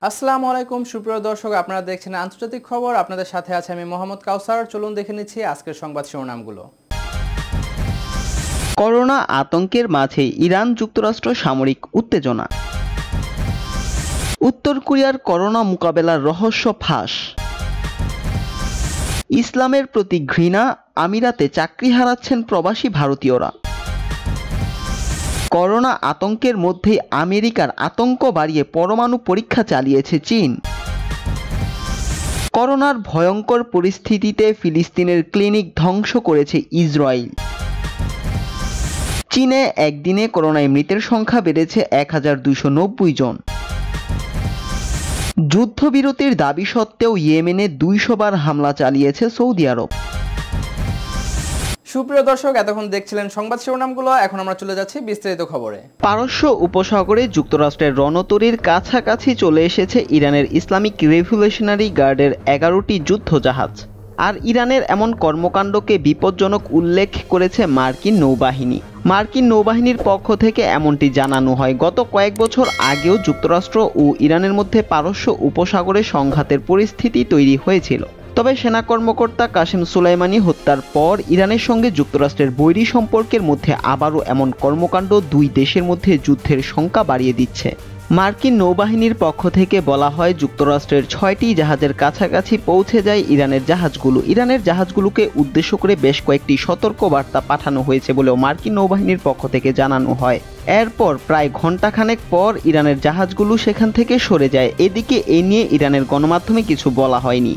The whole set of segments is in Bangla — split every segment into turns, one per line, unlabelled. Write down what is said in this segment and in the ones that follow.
আসসালামু আলাইকুম সুপ্রিয় দর্শক, আপনারা দেখছেন আন্তর্জাতিক খবর। আপনাদের সাথে আছে আমি মোহাম্মদ কাউসার। চলুন দেখে নিচ্ছি আজকের সংবাদ শিরোনামগুলো।
করোনা আতঙ্কের মাঝে ইরান যুক্তরাষ্ট্র সামরিক উত্তেজনা। উত্তর কোরিয়ার করোনা মোকাবেলার রহস্য ফাঁস। ইসলামের প্রতি ঘৃণা, আমিরাতে চাকরি হারাচ্ছেন প্রবাসী ভারতীয়রা। করোনা আতঙ্কের মধ্যে আমেরিকার আতঙ্ক বাড়িয়ে পরমাণু পরীক্ষা চালিয়েছে চীন। করোনার ভয়ঙ্কর পরিস্থিতিতে ফিলিস্তিনের ক্লিনিক ধ্বংস করেছে ইসরায়েল। চীনে একদিনে করোনায় মৃতের সংখ্যা বেড়েছে 1290 জন। যুদ্ধবিরতির দাবি সত্ত্বেও ইয়েমেনে 200 বার হামলা চালিয়েছে সৌদি আরব।
সুপ্রিয় দর্শক, এতক্ষণ দেখছিলেন সংবাদ শিরোনামগুলো। এখন আমরা চলে যাচ্ছি বিস্তারিত খবরে।
পারস্য উপসাগরে যুক্তরাষ্ট্রের রণতরীর কাছাকাছি চলে এসেছে ইরানের ইসলামিক রেভলিউশনারি গার্ডের 11টি যুদ্ধজাহাজ। আর ইরানের এমন কর্মকাণ্ডকে বিপজ্জনক উল্লেখ করেছে মার্কিন নৌবাহিনী। মার্কিন নৌবাহিনীর পক্ষ থেকে এমনটি জানানো হয়। গত কয়েক বছর আগেও যুক্তরাষ্ট্র ও ইরানের মধ্যে পারস্য উপসাগরে সংঘাতের পরিস্থিতি তৈরি হয়েছিল। তবে সেনা কর্মকর্তা কাসেম সুলাইমানি হত্যার পর ইরানের সঙ্গে যুক্তরাষ্ট্রের বৈরী সম্পর্কের মধ্যে আবারও এমন কর্মকাণ্ড দুই দেশের মধ্যে যুদ্ধের শঙ্কা বাড়িয়ে দিচ্ছে। মার্কিন নৌবাহিনীর পক্ষ থেকে বলা হয়, যুক্তরাষ্ট্রের 6টি জাহাজের কাছাকাছি পৌঁছে যায় ইরানের জাহাজগুলো। ইরানের জাহাজগুলোকে উদ্দেশ্য করে বেশ কয়েকটি সতর্ক বার্তা পাঠানো হয়েছে বলেও মার্কিন নৌবাহিনীর পক্ষ থেকে জানানো হয়। এরপর প্রায় ঘণ্টাখানেক পর ইরানের জাহাজগুলো সেখান থেকে সরে যায়। এদিকে এ নিয়ে ইরানের গণমাধ্যমে কিছু বলা হয়নি।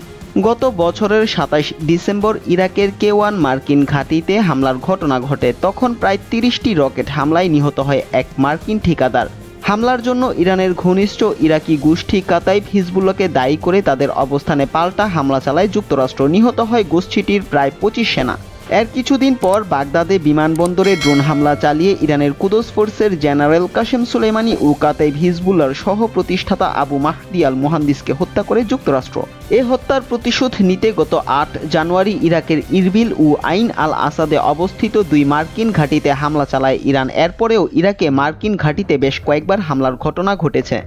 গত বছরের 27 ডিসেম্বর ইরাকের K1 মার্কিন ঘাঁটিতে হামলার ঘটনা ঘটে। তখন প্রায় 30টি রকেট হামলায় নিহত হয় এক মার্কিন ঠিকাদার। হামলার জন্য ইরানের ঘনিষ্ঠ ইরাকি গোষ্ঠী কাতাইব হিজবুল্লাহকে দায়ী করে তাদের অবস্থানে পাল্টা হামলা চালায় যুক্তরাষ্ট্র। নিহত হয় গোষ্ঠীটির প্রায় 25 সেনা। এর কিছুদিন পর বাগদাদে বিমানবন্দরে ড্রোন হামলা চালিয়ে ইরানের কুদস ফোর্সের জেনারেল কাসেম সুলেমানি ও কাতাইব হিজবুল্লাহর সহ প্রতিষ্ঠাতা আবু মাহদি আল মুহান্দিসকে হত্যা করে যুক্তরাষ্ট্র। এ হত্যার প্রতিশোধ নিতে গত 8 জানুয়ারি ইরাকের ইরবিল ও আইন আল আসাদে অবস্থিত 2 মার্কিন ঘাঁটিতে হামলা চালায় ইরান। এরপরেও ইরাকে মার্কিন ঘাঁটিতে বেশ কয়েকবার হামলার ঘটনা ঘটেছে।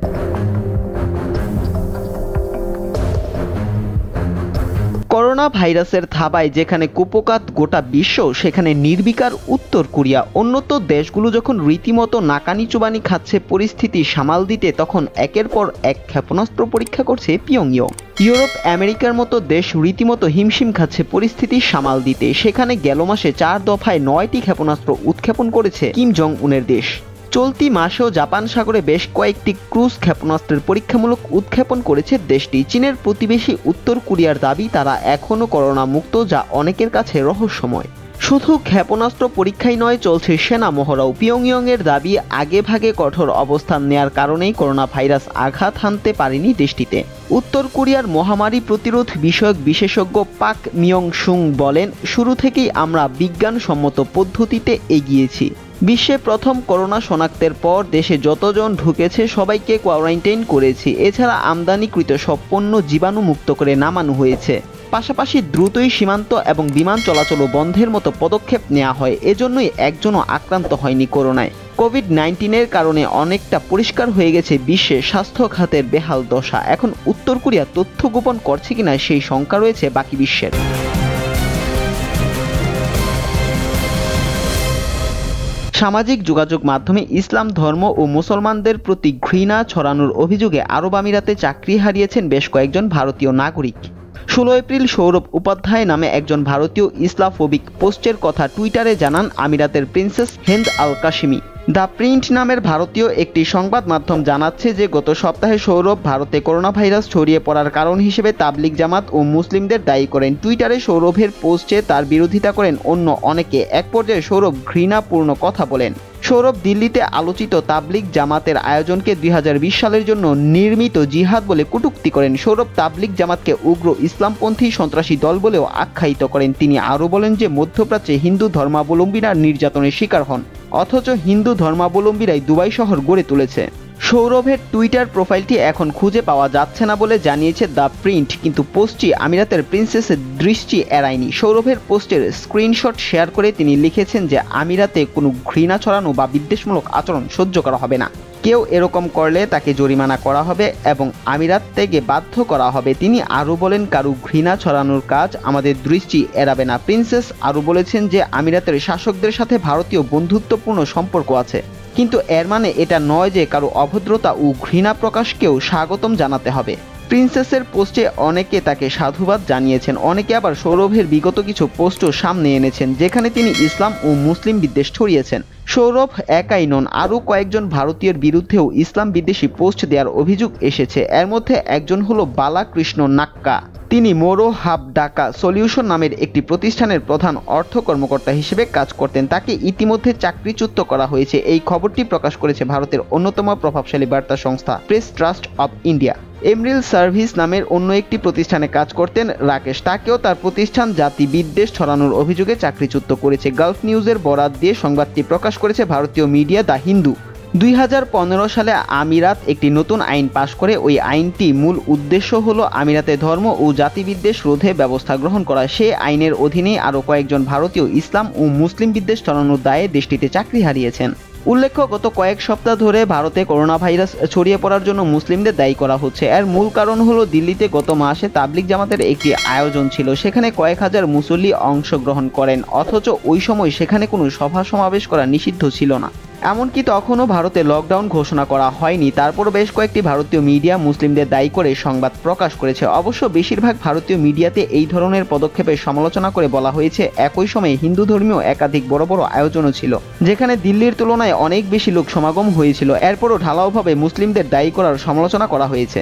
করোনা ভাইরাসের থাবায় যেখানে কুপোকাত গোটা বিশ্ব, সেখানে নির্বিকার উত্তর কোরিয়া। উন্নত দেশগুলো যখন রীতিমতো নাকানি চুবানি খাচ্ছে পরিস্থিতি সামাল দিতে, তখন একের পর এক ক্ষেপণাস্ত্র পরীক্ষা করছে পিয়ংইয়ং। ইউরোপ আমেরিকার মতো দেশ রীতিমতো হিমশিম খাচ্ছে পরিস্থিতি সামাল দিতে। সেখানে গেল মাসে 4 দফায় 9টি ক্ষেপণাস্ত্র উৎক্ষেপণ করেছে কিম জং উনের দেশ। চলতি মাসেও জাপান সাগরে বেশ কয়েকটি ক্রুজ ক্ষেপণাস্ত্রের পরীক্ষামূলক উৎক্ষেপণ করেছে দেশটি। চীনের প্রতিবেশী উত্তর কোরিয়ার দাবি তারা এখনও করোনা মুক্ত, যা অনেকের কাছে রহস্যময়। শুধু ক্ষেপণাস্ত্র পরীক্ষাই নয়, চলছে সেনা মহড়াও। পিয়ংইয়ংয়ের দাবি, আগে ভাগে কঠোর অবস্থান নেয়ার কারণেই করোনা ভাইরাস আঘাত হানতে পারেনি দেশটিতে। উত্তর কোরিয়ার মহামারী প্রতিরোধ বিষয়ক বিশেষজ্ঞ পাক মিয়ং সুং বলেন, শুরু থেকেই আমরা বিজ্ঞানসম্মত পদ্ধতিতে এগিয়েছি। বিশ্বে প্রথম করোনা শনাক্তের পর দেশে যতজন ঢুকেছে সবাইকে কোয়ারেন্টাইন করেছি। এছাড়া আমদানিকৃত সব পণ্য জীবাণুমুক্ত করে নামানো হয়েছে। পাশাপাশি দ্রুতই সীমান্ত এবং বিমান চলাচল বন্ধের মতো পদক্ষেপ নেওয়া হয়। এজন্যই একজনও আক্রান্ত হয়নি করোনায়। কোভিড-19-এর কারণে অনেকটা পরিষ্কার হয়ে গেছে বিশ্বে স্বাস্থ্য খাতের বেহাল দশা। এখন উত্তর কোরিয়া তথ্য গোপন করছে কিনা সেই শঙ্কা রয়েছে বাকি বিশ্বের। সামাজিক যোগাযোগ মাধ্যমে ইসলাম ধর্ম ও মুসলমানদের প্রতি ঘৃণা ছড়ানোর অভিযোগে আরব আমিরাতে চাকরি হারিয়েছেন বেশ কয়েকজন ভারতীয় নাগরিক। 16 এপ্রিল সৌরভ উপাধ্যায় নামে একজন ভারতীয় ইসলামোফোবিক পোস্টের কথা টুইটারে জানান আমিরাতের princess Hind Al Qasimi. The Print নামের ভারতীয় একটি সংবাদ মাধ্যম জানাচ্ছে যে গত সপ্তাহে সৌরভ ভারতে করোনা ভাইরাস ছড়িয়ে পড়ার কারণ হিসেবে তাবলিগ জামাত ও মুসলিমদের দায়ী করেন। টুইটারে সৌরভের পোস্টে তার বিরোধিতা করেন অন্য অনেকে। এক পর্যায়ে সৌরভ ঘৃণাপূর্ণ কথা বলেন। সৌরভ দিল্লিতে আলোচিত তাবলিগ জামাতের আয়োজনকে 2020 সালের জন্য নির্মিত জিহাদ বলে কটূক্তি করেন। সৌরভ তাবলিগ জামাতকে উগ্র ইসলামপন্থী সন্ত্রাসী দল বলেও আখ্যায়িত করেন। তিনি আরও বলেন যে মধ্যপ্রাচ্যে হিন্দু ধর্মাবলম্বীরা নির্যাতনের শিকার হন, অথচ হিন্দু ধর্মাবলম্বীরাই দুবাই শহর গড়ে তুলেছে। সৌরভের টুইটার প্রোফাইলটি এখন খুঁজে পাওয়া যাচ্ছে না বলে জানিয়েছে দ্য প্রিন্ট, কিন্তু পোস্টটি আমিরাতের প্রিন্সেসের দৃষ্টি এড়ায়নি। সৌরভের পোস্টের স্ক্রিনশট শেয়ার করে তিনি লিখেছেন যে আমিরাতে কোনো ঘৃণা ছড়ানো বা বিদ্বেষমূলক আচরণ সহ্য করা হবে না। কেউ এরকম করলে তাকে জরিমানা করা হবে এবং আমিরাত ত্যাগে বাধ্য করা হবে। তিনি আরও বলেন, কারো ঘৃণা ছড়ানোর কাজ আমাদের দৃষ্টি এড়াবে না। প্রিন্সেস আরও বলেছেন যে আমিরাতের শাসকদের সাথে ভারতীয় বন্ধুত্বপূর্ণ সম্পর্ক আছে, কিন্তু এর মানে এটা নয় যে কারো অভদ্রতা ও ঘৃণা প্রকাশকেও স্বাগতম জানাতে হবে। প্রিন্সেসের পোস্টে অনেকে তাকে সাধুবাদ জানিয়েছেন, অনেকে আবার সৌরভের বিগত কিছু পোস্টও সামনে এনেছেন যেখানে তিনি ইসলাম ও মুসলিম বিদ্বেষ ছড়িয়েছেন। সৌরভ একাই নন, আরও কয়েকজন ভারতীয়ের বিরুদ্ধেও ইসলাম বিদ্বেষী পোস্ট দেওয়ার অভিযোগ এসেছে। এর মধ্যে একজন হলো বালাকৃষ্ণ নাক্কা। তিনি মোরো হাব ঢাকা সলিউশন নামের একটি প্রতিষ্ঠানের প্রধান অর্থ কর্মকর্তা হিসেবে কাজ করতেন। তাকে ইতিমধ্যে চাকরিচ্যুত করা হয়েছে। এই খবরটি প্রকাশ করেছে ভারতের অন্যতম প্রভাবশালী বার্তা সংস্থা press trust of India. Emril service নামের অন্য একটি প্রতিষ্ঠানে কাজ করতেন রাকেশ, তাকেও তার প্রতিষ্ঠান জাতি বিদ্বেষ ছড়ানোর অভিযোগে চাকরিচ্যুত করেছে। গালফ নিউজের বরাত দিয়ে সংবাদটি প্রকাশ করেছে ভারতীয় মিডিয়া দ্য হিন্দু। 2015 সালে আমিরাত একটি নতুন আইন পাশ করে। ওই আইনটি মূল উদ্দেশ্য হলো আমিরাতে ধর্ম ও জাতিবিদ্বেষ রোধে ব্যবস্থা গ্রহণ করা। সে আইনের অধীনেই আরও কয়েকজন ভারতীয় ইসলাম ও মুসলিম বিদ্বেষ ছড়ানোর দায়ে দেশটিতে চাকরি হারিয়েছেন। উল্লেখ্য, গত কয়েক সপ্তাহ ধরে ভারতে করোনা ভাইরাস ছড়িয়ে পড়ার জন্য মুসলিমদের দায়ী করা হচ্ছে। এর মূল কারণ হলো দিল্লিতে গত মাসে তাবলিগ জামাতের একটি আয়োজন ছিল, সেখানে কয়েক হাজার মুসল্লি অংশগ্রহণ করেন, অথচ ওই সময় সেখানে কোনো সভা সমাবেশ করা নিষিদ্ধ ছিল না। এমনকি তখনও ভারতে লকডাউন ঘোষণা করা হয়নি। তারপর বেশ কয়েকটি ভারতীয় মিডিয়া মুসলিমদের দায়ী করে সংবাদ প্রকাশ করেছে। অবশ্য বেশিরভাগ ভারতীয় মিডিয়াতে এই ধরনের পদক্ষেপের সমালোচনা করে বলা হয়েছে, একই সময়ে হিন্দু ধর্মীয় একাধিক বড় বড় আয়োজনও ছিল, যেখানে দিল্লির তুলনায় অনেক বেশি লোক সমাগম হয়েছিল। এরপরও ঢালাওভাবে মুসলিমদের দায়ী করার সমালোচনা করা হয়েছে।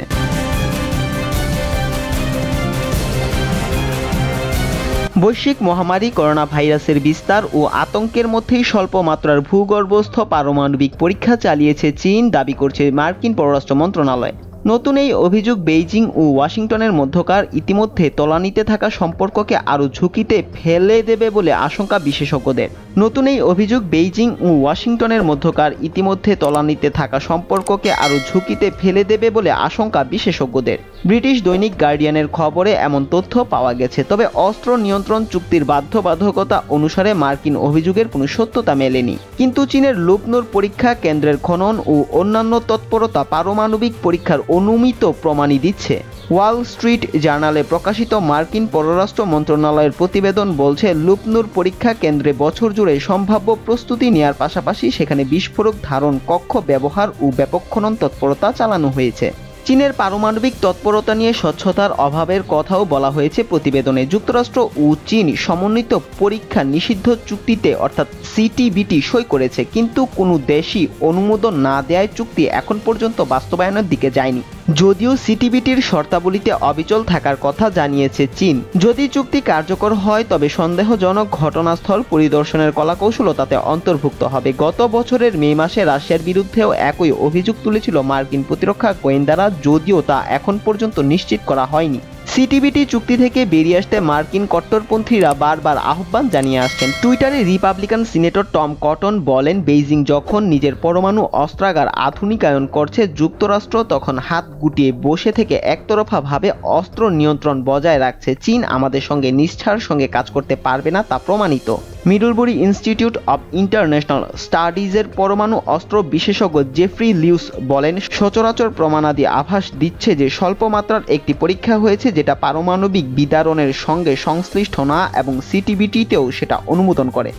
বৈশ্বিক মহামারী করোনা ভাইরাসের বিস্তার ও আতঙ্কের মধ্যেই স্বল্প মাত্রার ভূগর্ভস্থ পারমাণবিক পরীক্ষা চালিয়েছে চীন, দাবি করছে মার্কিন পররাষ্ট্র মন্ত্রণালয়। নতুন এই অভিযোগ বেইজিং ও ওয়াশিংটনের মধ্যকার ইতিমধ্যে তলানিতে থাকা সম্পর্ককে আরও ঝুঁকিতে ফেলে দেবে বলে আশঙ্কা বিশেষজ্ঞদের। নতুন এই অভিযোগ বেইজিং ও ওয়াশিংটনের মধ্যকার ইতিমধ্যে তলানিতে থাকা সম্পর্ককে আরও ঝুঁকিতে ফেলে দেবে বলে আশঙ্কা বিশেষজ্ঞদের। ব্রিটিশ দৈনিক গার্ডিয়ানের খবরে এমন তথ্য পাওয়া গেছে। তবে অস্ত্র নিয়ন্ত্রণ চুক্তির বাধ্যবাধকতা অনুসারে মার্কিন অভিযোগের কোনো সত্যতা মেলেনি। কিন্তু চীনের লুপনুর পরীক্ষা কেন্দ্রের খনন ও অন্যান্য তৎপরতা পারমাণবিক পরীক্ষার অনুমিত প্রমাণই দিচ্ছে। ওয়াল স্ট্রিট জার্নালে প্রকাশিত মার্কিন পররাষ্ট্র মন্ত্রণালয়ের প্রতিবেদন বলছে, লুপনুর পরীক্ষা কেন্দ্রে বছর জুড়ে সম্ভাব্য প্রস্তুতি নেওয়ার পাশাপাশি সেখানে বিস্ফোরক ধারণ কক্ষ ব্যবহার ও ব্যাপক খনন তৎপরতা চালানো হয়েছে। চীনের পারমাণবিক তৎপরতা নিয়ে স্বচ্ছতার অভাবের কথাও বলা হয়েছে প্রতিবেদনে। যুক্তরাষ্ট্র ও চীন সমন্বিত পরীক্ষা নিষিদ্ধ চুক্তিতে অর্থাৎ সিটিবিটি সই করেছে, কিন্তু কোনো দেশই অনুমোদন না দেওয়ায় চুক্তি এখন পর্যন্ত বাস্তবায়নের দিকে যায়নি। যদিও সিটিবিটির শর্তাবলীতে অবিচল থাকার কথা জানিয়েছে চীন। যদি চুক্তি কার্যকর হয় তবে সন্দেহজনক ঘটনাস্থল পরিদর্শনের কলাকৌশলও তাতে অন্তর্ভুক্ত হবে। গত বছরের মে মাসে রাশিয়ার বিরুদ্ধেও একই অভিযোগ তুলেছিল মার্কিন প্রতিরক্ষা গোয়েন্দারা, যদিও তা এখন পর্যন্ত নিশ্চিত করা হয়নি। সিটিবিটি চুক্তি থেকে বেরিয়ে আসতে মার্কিন কট্টরপন্থীরা বারবার আহ্বান জানিয়ে আসছেন। টুইটারে রিপাবলিকান সিনেটর টম কটন বলেন, বেইজিং যখন নিজের পরমাণু অস্ত্রাগার আধুনিকায়ন করছে, যুক্তরাষ্ট্র তখন হাত গুটিয়ে বসে থেকে একতরফাভাবে অস্ত্র নিয়ন্ত্রণ বজায় রাখছে। চীন আমাদের সঙ্গে নিষ্ঠার সঙ্গে কাজ করতে পারবে না, তা প্রমাণিত। মিডলবুরি ইনস্টিটিউট অব ইন্টারন্যাশনাল স্টাডিজের পরমাণু অস্ত্র বিশেষজ্ঞ জেফ্রি লিউস বলেন, সচরাচর প্রমাণাদি আভাস দিচ্ছে যে স্বল্প মাত্রার একটি পরীক্ষা হয়েছে যেটা পারমাণবিক বিদারণের সঙ্গে সংশ্লিষ্ট না এবং সিটিবিটিতেও সেটা অনুমোদন করে।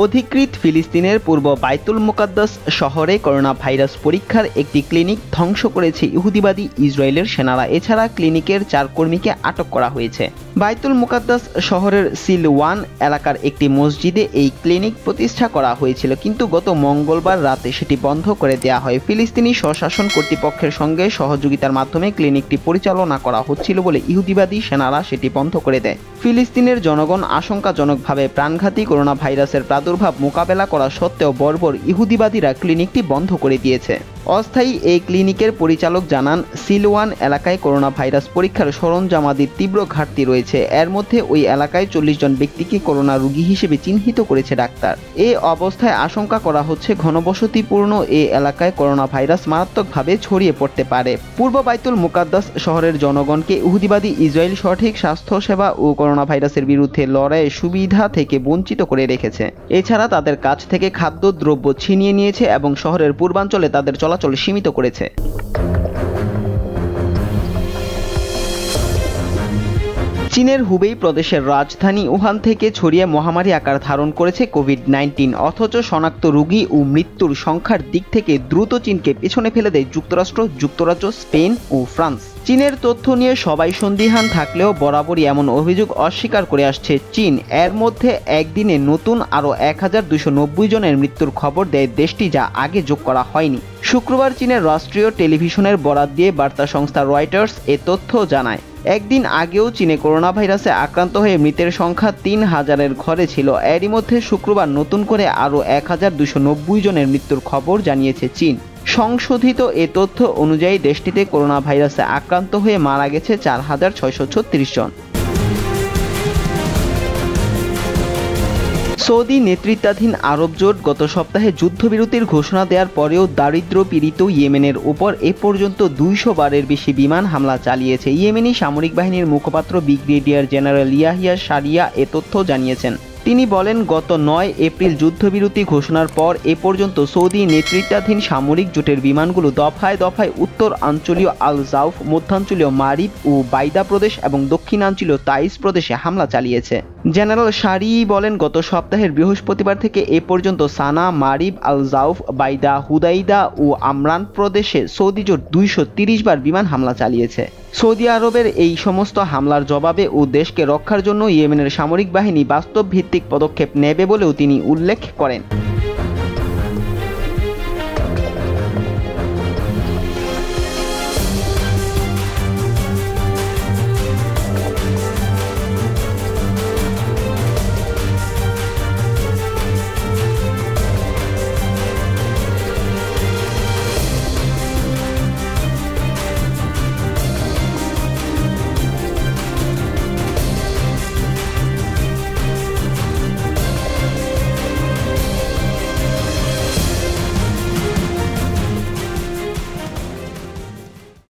অধিকৃত ফিলিস্তিনের পূর্ব বাইতুল মুকাদ্দাস শহরে করোনা ভাইরাস পরীক্ষার একটি ক্লিনিক ধ্বংস করেছে ইহুদিবাদী ইসরায়েলের সেনারা। এছাড়া ক্লিনিকের 4 কর্মীকে আটক করা হয়েছে। বাইতুল মুকাদ্দাস শহরের সিলওয়ান এলাকার একটি মসজিদে এই ক্লিনিক প্রতিষ্ঠা করা হয়েছিল, কিন্তু গত মঙ্গলবার রাতে সেটি বন্ধ করে দেওয়া হয়। ফিলিস্তিনি স্বশাসন কর্তৃপক্ষের সঙ্গে সহযোগিতার মাধ্যমে ক্লিনিকটি পরিচালনা করা হচ্ছিল বলে ইহুদিবাদী সেনারা সেটি বন্ধ করে দেয়। ফিলিস্তিনের জনগণ আশঙ্কাজনকভাবে প্রাণঘাতী করোনা ভাইরাসের প্রাদুর্ভাব মোকাবেলা করা সত্ত্বেও বর্বর ইহুদিবাদীরা ক্লিনিকটি বন্ধ করে দিয়েছে। অস্থায়ী এই ক্লিনিকের পরিচালক জানান, সিলওয়ান এলাকায় করোনা ভাইরাস পরীক্ষার সরঞ্জামাদির তীব্র ঘাটতি রয়েছে। এর মধ্যে ওই এলাকায় 40 জন ব্যক্তিকে করোনা রোগী হিসেবে চিহ্নিত করেছে ডাক্তার। এই অবস্থায় আশঙ্কা করা হচ্ছে ঘনবসতিপূর্ণ এই এলাকায় করোনা ভাইরাস মারাত্মকভাবে ছড়িয়ে পড়তে পারে। পূর্ব বাইতুল মুকাদ্দাস শহরের জনগণকে ইহুদিবাদী ইসরায়েল সঠিক স্বাস্থ্যসেবা ও করোনা ভাইরাসের বিরুদ্ধে লড়াইয়ের সুবিধা থেকে বঞ্চিত করে রেখেছে। এছাড়া তাদের কাছ থেকে খাদ্যদ্রব্য ছিনিয়ে নিয়েছে এবং শহরের পূর্বাঞ্চলে তাদের চলাচল সীমিত করেছে। চীনের হুবেই প্রদেশের রাজধানী উহান থেকে ছড়িয়ে মহামারী আকার ধারণ করেছে কোভিড-19, অথচ শনাক্ত রোগী ও মৃত্যুর সংখ্যার দিক থেকে দ্রুত চীনকে পেছনে ফেলে দেয় যুক্তরাষ্ট্র, যুক্তরাজ্য, স্পেন ও ফ্রান্স। চীনের তথ্য নিয়ে সবাই সন্দিহান থাকলেও বরাবরই এমন অভিযোগ অস্বীকার করে আসছে চীন। এর মধ্যে একদিনে নতুন আরও 1290 জনের মৃত্যুর খবর দেয় দেশটি, যা আগে যোগ করা হয়নি। শুক্রবার চীনের রাষ্ট্রীয় টেলিভিশনের বরাত দিয়ে বার্তা সংস্থা রয়টার্স এ তথ্য জানায়। একদিন আগেও চীনে করোনা ভাইরাসে আক্রান্ত হয়ে মৃতের সংখ্যা 3000-এর ঘরে ছিল। এরই মধ্যে শুক্রবার নতুন করে আরও 1290 জনের মৃত্যুর খবর জানিয়েছে চীন। সংশোধিত এ তথ্য অনুযায়ী দেশটিতে করোনা ভাইরাসে আক্রান্ত হয়ে মারা গেছে 4636 জন। সৌদি নেতৃত্বাধীন আরব জোট গত সপ্তাহে যুদ্ধবিরতির ঘোষণা দেওয়ার পরেও দারিদ্র্য পীড়িত ইয়েমেনের উপর এ পর্যন্ত 200 বারের বেশি বিমান হামলা চালিয়েছে। ইয়েমেনি সামরিক বাহিনীর মুখপাত্র ব্রিগেডিয়ার জেনারেল ইয়াহিয়া সারিয়া এ তথ্য জানিয়েছেন। তিনি বলেন, গত 9 এপ্রিল যুদ্ধবিরতি ঘোষণার পর এ পর্যন্ত সৌদি নেতৃত্বাধীন সামরিক জোটের বিমানগুলো দফায় দফায় উত্তর আঞ্চলীয় আল জাউফ, মধ্যাঞ্চলীয় মারিব ও বাইদা প্রদেশ এবং দক্ষিণাঞ্চলীয় তাইস প্রদেশে হামলা চালিয়েছে। জেনারেল সারি বলেন, গত সপ্তাহের বৃহস্পতিবার থেকে এ পর্যন্ত সানা, মারিব, আল জাউফ, বাইদা, হুদাইদা ও আমরান প্রদেশে সৌদি জোট 230 বার বিমান হামলা চালিয়েছে। সৌদি আরবের এই সমস্ত হামলার জবাবে ও দেশকে রক্ষার জন্য ইয়েমেনের সামরিক বাহিনী বাস্তব ভিত্তিক পদক্ষেপ নেবে বলেও তিনি উল্লেখ করেন।